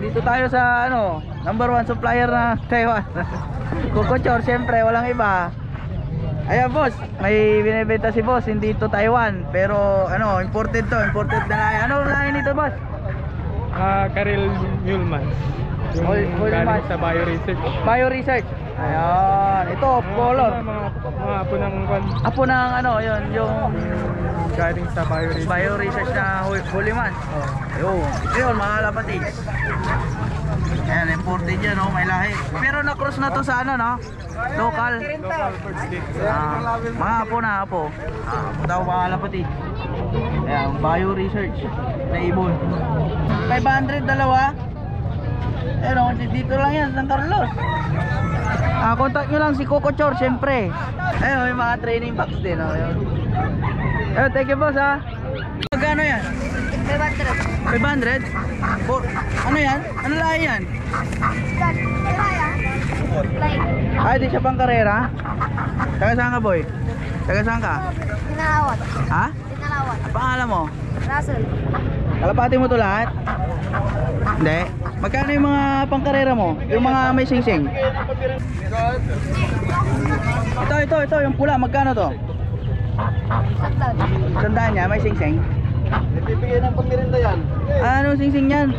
dito tayo sa ano, #1 supplier na Taiwan. Kukuchor, syempre walang iba. Ayan boss, may binibenta si boss, hindi to Taiwan, pero ano, imported to, imported na lahi. Ano lahi nito boss? Karel Muleman. Yung galing sa Bio-Research. Bio-Research. Ayan, ito color. Mga apo ng Apo ng ano, yun, yung galing sa Bio-Research. Bio-Research na Huliman. Ayun, ito yun mga kalapatid. Ayan, imported yan, oh, may lahi. Pero na-cross na to sa ano, no? Local. Local first date. Mga apo na apo. Daw mga kalapatid. Ayan, Bio-Research na ibon. 500 dalawa. Pero dito lang yan, San Carlos. Contact nyo lang si Kukuchor, syempre. Ayun, may mga training box din. Ayun, thank you boss ha. Magkano yan? 500? 500? Ano yan? Ano lahi yan? Ay, di siya pang karera? Taga saan ka boy? Taga saan ka? Dinalawat. Ha? Dinalawat. Ang pangalan mo? Russell. Kalapati mo to lahat? Hindi. Magkano yung mga pangkarera mo? Yung mga may sing-sing? Ito, yung pula, magkano to? Sandaan niya, may sing-sing? Bibigyan ng pagmirinda yan. Ano sing-sing yan?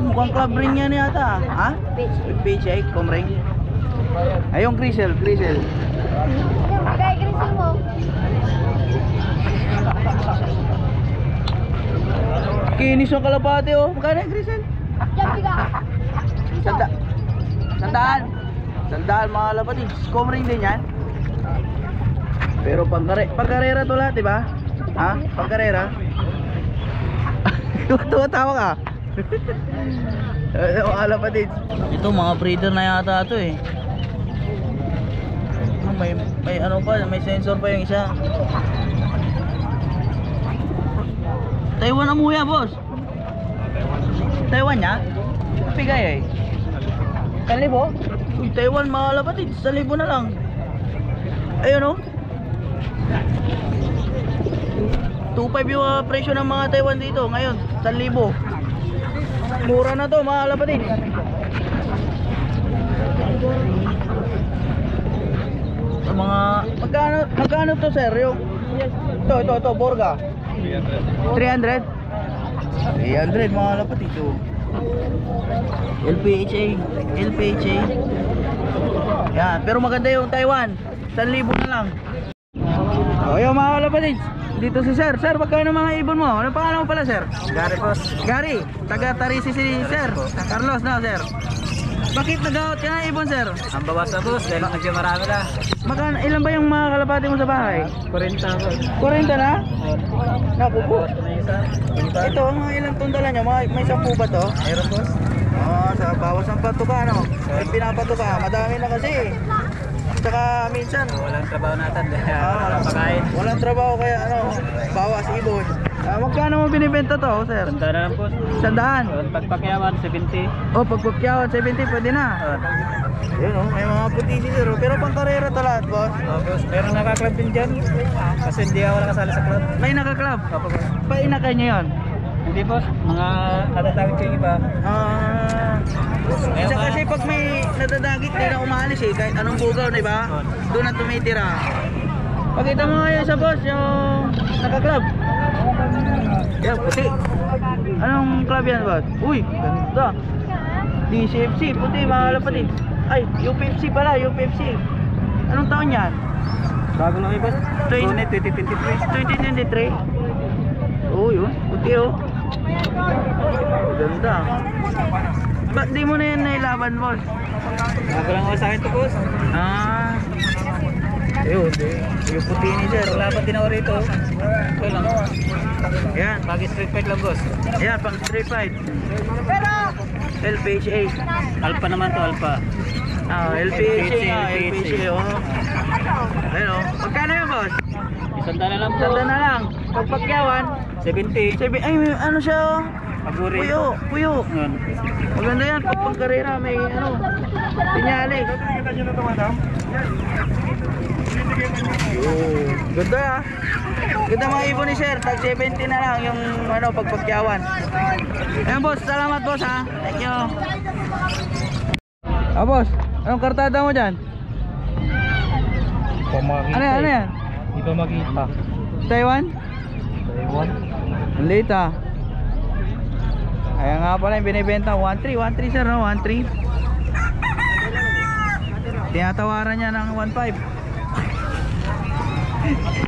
Mukhang club ring yan yata. Ha? PJ, comring. Ay, yung Grisel. Kaya grisil mo. Kinis yung kalapati oh. Magkano yung Grisel? Diyan biga. Sandaan mga kalapati. Comring din yan. Pero pangkarera to lahat, diba? Ha? Pangkarera? Tuwa-tawa ka. Mga kalapati. Ito mga breeder na yata ito eh. May ano pa, may sensor pa yung isa. Taiwan ang muya boss. Taiwan niya? Pigay eh. 1,000? Uy, Taiwan mga kalapatid, 1,000 na lang. Ayun oh. 2,500 yung presyo ng mga Taiwan dito ngayon, 1,000. Mura na to mga kalapatid. Mga magkano to sir yung ito Borga 300 mga kalapatid ito. LPHA yan, pero maganda yung Taiwan, 1,000 na lang. Yung mga kalapatid dito si sir. Sir, magkano mga ibon mo? Ano pangalan mo pala sir? Gary boss. Gary, taga Tarisi si sir San Carlos na sir. Bakit nag-out ka na ibon sir? Ang bawas na boss, dahil marami na. Magkano, ilan ba yung mga kalapati mo sa bahay? 40 boss. 40 na? Naku po. Ito, mga ilang tundala nyo? May 10 ba to? Mayroon boss. Sa bawas ng patuka no? May pinapatuka, madami na kasi. Tsaka minsan Walang trabaho natin, walang pagkain. walang trabaho kaya ano, bawas ibon. Magkano mo binibenta to sir? Tanda na lang boss. 100. Pagpakyawan, 70. Oh, pagpapyawan 70 pwede na. Yun oh, may mga puti si sir. Pero pang karera to lahat boss. Boss, meron nakaklub din dyan. Kasi hindi ako nakasali sa club. May naka-club. Opo boss. Painakay nyo yun. Hindi boss, mga natatawid ko yung iba. Isa kasi pag may nadadagit, di na umalis eh. Kahit anong bugaw, di ba? Doon na tumitira. Pakita mo ngayon sa boss, yung naka-club. Yan, puti. Anong club yan boss? Uy, ganda. DCFC, puti, mga kalapatid. Ay, UPFC pala, UPFC. Anong taon yan? Bago lang boss. 2023. Oh, yun. Puti oh. Ganda. Ba't di mo na yan nailaban, boss? Bago lang ako sa akin to boss. Ayun. Yung puti ni sir. Laban din ako rito. Ito lang. Yan. Pag street fight lang boss. Yan, pang street fight. LPHA. Alpha naman to, alpha. LPHA nga. LPHA, oh. Ayun oh. Magkano yun, boss? Isanda na lang po. Sanda na lang. Pagpakyawan. 70. Ay, ano siya oh. Paguri. Puyo. Yan. Maganda yan. Pag pagkarera, may ano. Pinyali. Ganda ah. Ganda mga ibon ni sir. Tag 70 na lang yung ano, pagpagyawan. Ayan boss, salamat boss ha. Thank you. Ah boss, anong kartada mo dyan? Pamakita. Ano yan? Di pa makita. Taiwan? Taiwan. Ang late ah. Kaya nga pala yung binibenta 1.3 sir no? 1.3. Tinatawaran niya ng 1.5.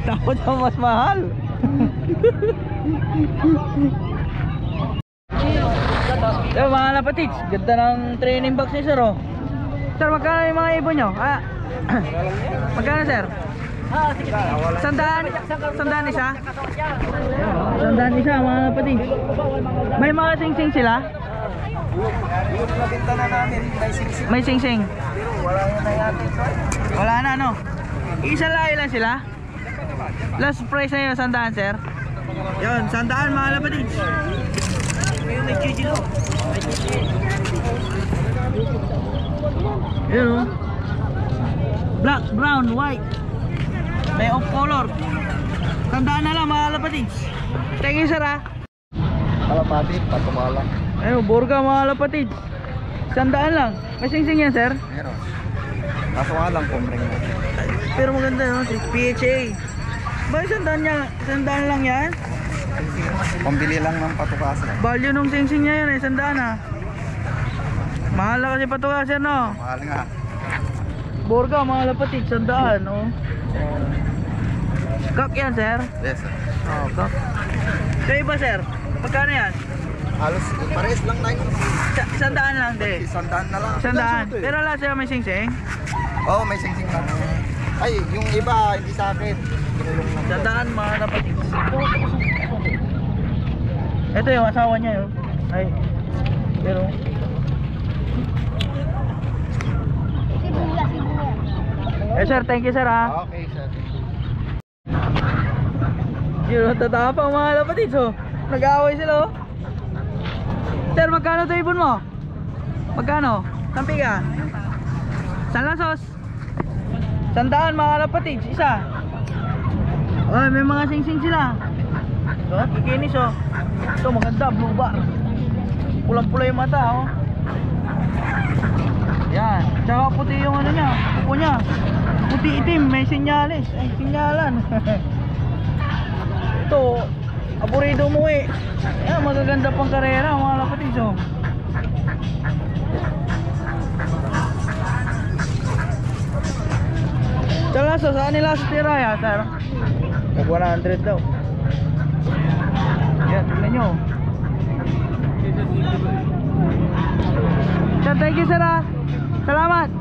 Tapos ang mas mahal. Yo, mga lapatids, ganda ng training box ni sir oh. Sir, magkano yung mga ibon nyo? Magkano sir? Sandaan isa? Sandaan isa mga lapatids. May mga sing-sing sila? Yung nabinta na namin, may sing-sing. May sing-sing? Wala na natin. Wala na no? Isa lang sila? Last price na yun, sandaan sir? Yun, sandaan mga lapatids. May chichi no? Yun o. Black, brown, white. May off color. Tandaan na lang mga lapatids. Thank you sir ha. Kalapati, patumala. Ayun, burga mga lapatids. Sandaan lang. May sing-sing yan sir. Meron. Kaso nga lang, kumring mo. Pero maganda no, si PHA. Bakit sandaan lang yan? Pambili lang ng patukasan. Value nung sing-sing niya yun eh, sandaan ha. Mahal na kasi patuka sir no. Mahal nga. Burga mga lapatids, sandaan no. Kak yan sir. Yes, sir. Oh, kak. Kayo ba sir? Magkano yan? Halos, pares lang na yun. Sandaan lang din. Sandaan na lang. Sandaan. Pero wala siya may sing-sing. Oo, may sing-sing lang. Ay, yung iba, hindi sa akin. Tinulong lang. Sandaan mga napatids. Ito yung asawa niya yun. Ay. Pero Sibuya. eh sir, thank you sir ha. Okay, sir. Yun, tatapang mga lapatids oh. Nag-aaway sila oh. Sir, magkano ito ibon mo? Magkano? Sampi ka? Salasos? Sandaan mga lapatids, isa. Oh, may mga sing-sing sila. So, kikinis oh. Ito maganda, blue bar. Pulang-pula yung mata oh. Yan, tsaka puti yung ano niya, kuko niya. Puti itim, may sinyalis. Ay, sinyalan. Ito, aburido mo eh. Yan, magaganda pang karera mga lapatids oh. Salaso, saan nila sa tiraya sir? Mag 100 daw. Yan, tignan nyo. Sir, thank you sir ha. Salamat.